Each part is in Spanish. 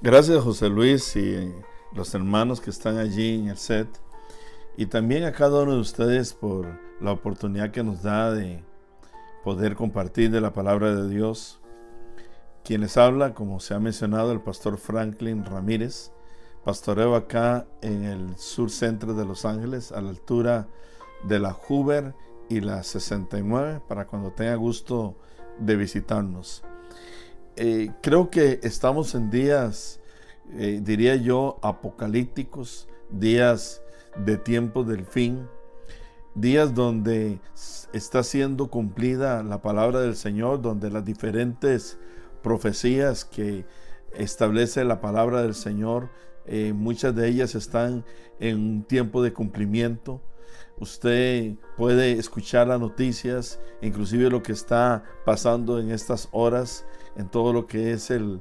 Gracias, José Luis, y los hermanos que están allí en el set, y también a cada uno de ustedes por la oportunidad que nos da de poder compartir de la palabra de Dios. Quienes habla, como se ha mencionado, el pastor Franklin Ramírez. Pastoreo acá en el sur centro de Los Ángeles, a la altura de la Hoover y la 69, para cuando tenga gusto de visitarnos. Creo que estamos en días, diría yo, apocalípticos, días de tiempo del fin, días donde está siendo cumplida la palabra del Señor, donde las diferentes profecías que establece la palabra del Señor, muchas de ellas están en un tiempo de cumplimiento. Usted puede escuchar las noticias, inclusive lo que está pasando en estas horas, en todo lo que es el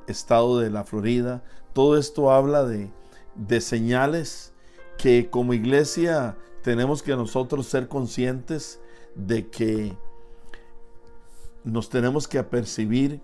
estado de la Florida. Todo esto habla de señales que como iglesia tenemos que nosotros ser conscientes de que nos tenemos que apercibir.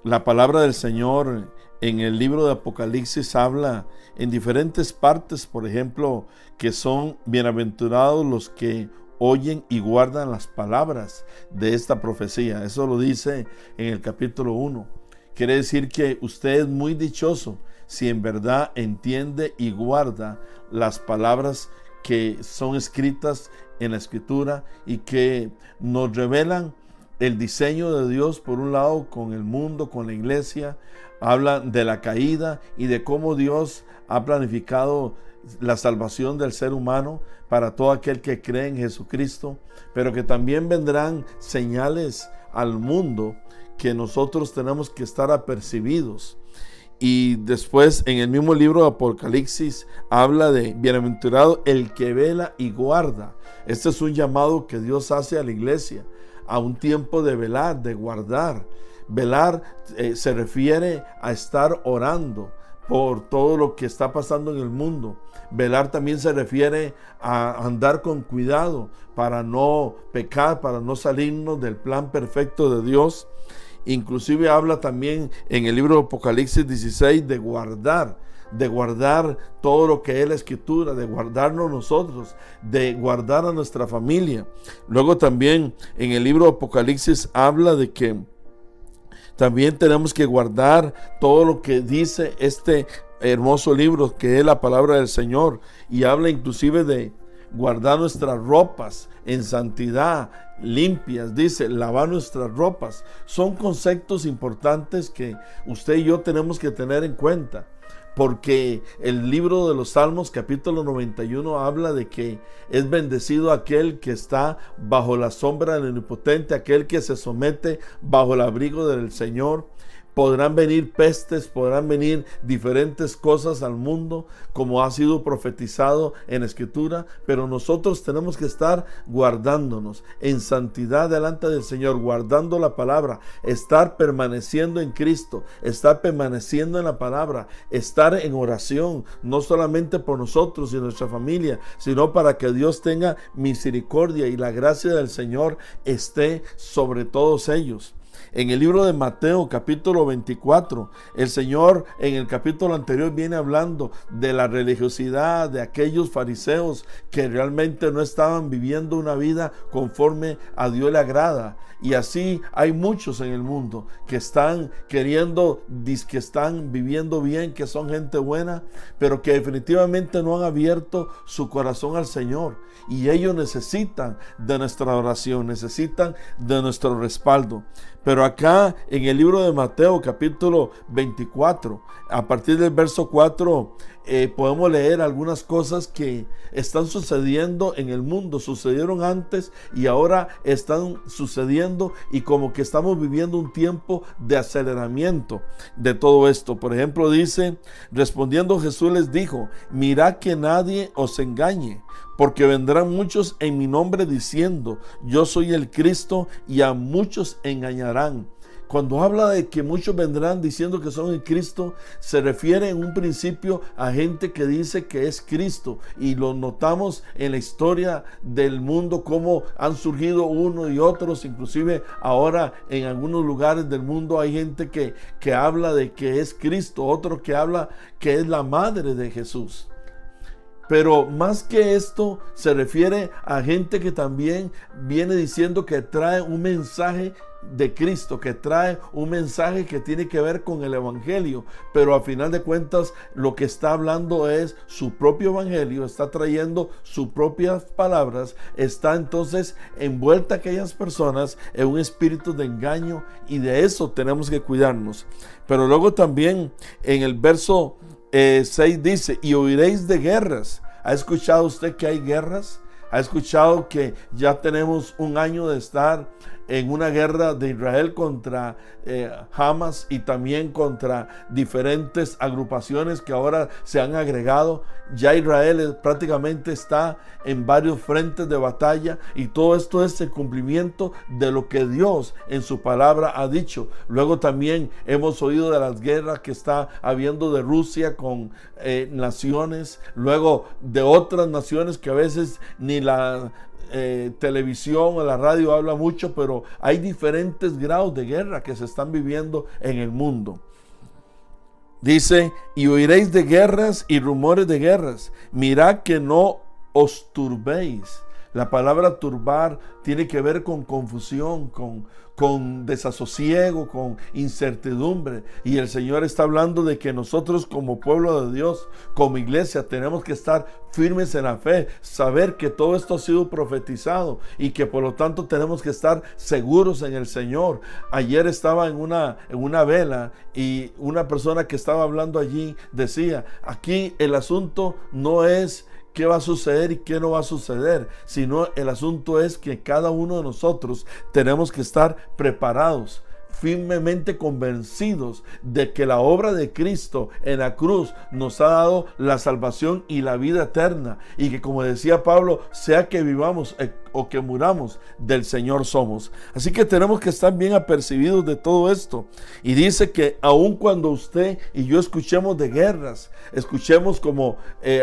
La palabra del Señor en el libro de Apocalipsis habla en diferentes partes, por ejemplo, que son bienaventurados los que oyen y guardan las palabras de esta profecía. Eso lo dice en el capítulo 1. Quiere decir que usted es muy dichoso si en verdad entiende y guarda las palabras que son escritas en la Escritura y que nos revelan el diseño de Dios, por un lado, con el mundo, con la iglesia. Habla de la caída y de cómo Dios ha planificado la salvación del ser humano para todo aquel que cree en Jesucristo, pero que también vendrán señales al mundo que nosotros tenemos que estar apercibidos. Y después en el mismo libro de Apocalipsis habla de bienaventurado el que vela y guarda. Este es un llamado que Dios hace a la iglesia, a un tiempo de velar, de guardar. Velar se refiere a estar orando por todo lo que está pasando en el mundo. Velar también se refiere a andar con cuidado para no pecar, para no salirnos del plan perfecto de Dios. Inclusive habla también en el libro de Apocalipsis 16 de guardar todo lo que es la Escritura, de guardarnos nosotros, de guardar a nuestra familia. Luego también en el libro de Apocalipsis habla de que también tenemos que guardar todo lo que dice este hermoso libro que es la palabra del Señor, y habla inclusive de guardar nuestras ropas en santidad, limpias. Dice, lavar nuestras ropas. Son conceptos importantes que usted y yo tenemos que tener en cuenta, porque el libro de los Salmos capítulo 91 habla de que es bendecido aquel que está bajo la sombra del Omnipotente, aquel que se somete bajo el abrigo del Señor. Podrán venir pestes, podrán venir diferentes cosas al mundo, como ha sido profetizado en Escritura, pero nosotros tenemos que estar guardándonos en santidad delante del Señor, guardando la palabra, estar permaneciendo en Cristo, estar permaneciendo en la palabra, estar en oración, no solamente por nosotros y nuestra familia, sino para que Dios tenga misericordia y la gracia del Señor esté sobre todos ellos. En el libro de Mateo capítulo 24, el Señor en el capítulo anterior viene hablando de la religiosidad de aquellos fariseos que realmente no estaban viviendo una vida conforme a Dios le agrada. Y así hay muchos en el mundo que están queriendo, que están viviendo bien, que son gente buena, pero que definitivamente no han abierto su corazón al Señor. Y ellos necesitan de nuestra oración, necesitan de nuestro respaldo. Pero acá en el libro de Mateo capítulo 24, a partir del verso 4, podemos leer algunas cosas que están sucediendo en el mundo. Sucedieron antes y ahora están sucediendo, y como que estamos viviendo un tiempo de aceleramiento de todo esto. Por ejemplo, dice, respondiendo Jesús les dijo, mirad que nadie os engañe, porque vendrán muchos en mi nombre diciendo, yo soy el Cristo, y a muchos engañarán. Cuando habla de que muchos vendrán diciendo que son en Cristo, se refiere en un principio a gente que dice que es Cristo, y lo notamos en la historia del mundo cómo han surgido unos y otros. Inclusive ahora en algunos lugares del mundo hay gente que habla de que es Cristo, otro que habla que es la madre de Jesús. Pero más que esto, se refiere a gente que también viene diciendo que trae un mensaje de Cristo, que trae un mensaje que tiene que ver con el evangelio, pero a final de cuentas lo que está hablando es su propio evangelio, está trayendo sus propias palabras, está entonces envuelta aquellas personas en un espíritu de engaño, y de eso tenemos que cuidarnos. Pero luego también en el verso 6 dice: y oiréis de guerras. ¿Ha escuchado usted que hay guerras? ¿Ha escuchado que ya tenemos un año de estar en una guerra de Israel contra Hamas, y también contra diferentes agrupaciones que ahora se han agregado? Ya Israel prácticamente está en varios frentes de batalla, y todo esto es el cumplimiento de lo que Dios en su palabra ha dicho. Luego también hemos oído de las guerras que está habiendo de Rusia con naciones, luego de otras naciones que a veces ni la televisión o la radio habla mucho, pero hay diferentes grados de guerra que se están viviendo en el mundo. Dice: y oiréis de guerras y rumores de guerras, mirad que no os turbéis. La palabra turbar tiene que ver con confusión, con desasosiego, con incertidumbre. Y el Señor está hablando de que nosotros como pueblo de Dios, como iglesia, tenemos que estar firmes en la fe, saber que todo esto ha sido profetizado y que por lo tanto tenemos que estar seguros en el Señor. Ayer estaba en una vela, y una persona que estaba hablando allí decía: aquí el asunto no es qué va a suceder y qué no va a suceder, sino el asunto es que cada uno de nosotros tenemos que estar preparados, firmemente convencidos de que la obra de Cristo en la cruz nos ha dado la salvación y la vida eterna, y que, como decía Pablo, sea que vivamos o que muramos, del Señor somos. Así que tenemos que estar bien apercibidos de todo esto. Y dice que aun cuando usted y yo escuchemos de guerras, escuchemos como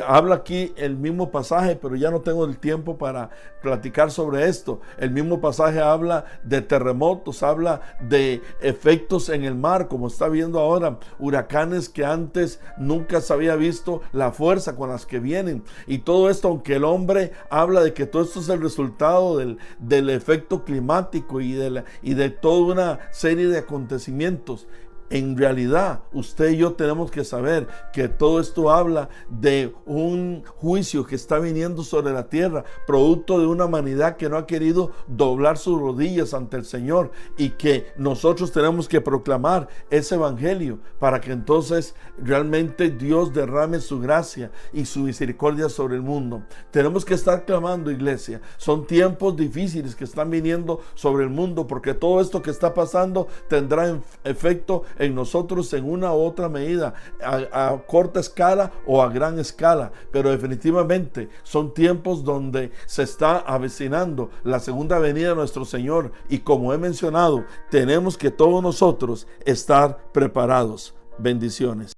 habla aquí el mismo pasaje, pero ya no tengo el tiempo para platicar sobre esto. El mismo pasaje habla de terremotos, habla de efectos en el mar, como está viendo ahora, huracanes que antes nunca se había visto la fuerza con las que vienen. Y todo esto, aunque el hombre habla de que todo esto es el resultado del efecto climático y de toda una serie de acontecimientos, en realidad usted y yo tenemos que saber que todo esto habla de un juicio que está viniendo sobre la tierra, producto de una humanidad que no ha querido doblar sus rodillas ante el Señor, y que nosotros tenemos que proclamar ese evangelio para que entonces realmente Dios derrame su gracia y su misericordia sobre el mundo. Tenemos que estar clamando, iglesia. Son tiempos difíciles que están viniendo sobre el mundo, porque todo esto que está pasando tendrá efecto en nosotros en una u otra medida, a corta escala o a gran escala, pero definitivamente son tiempos donde se está avecinando la segunda venida de nuestro Señor, y como he mencionado, tenemos que todos nosotros estar preparados. Bendiciones.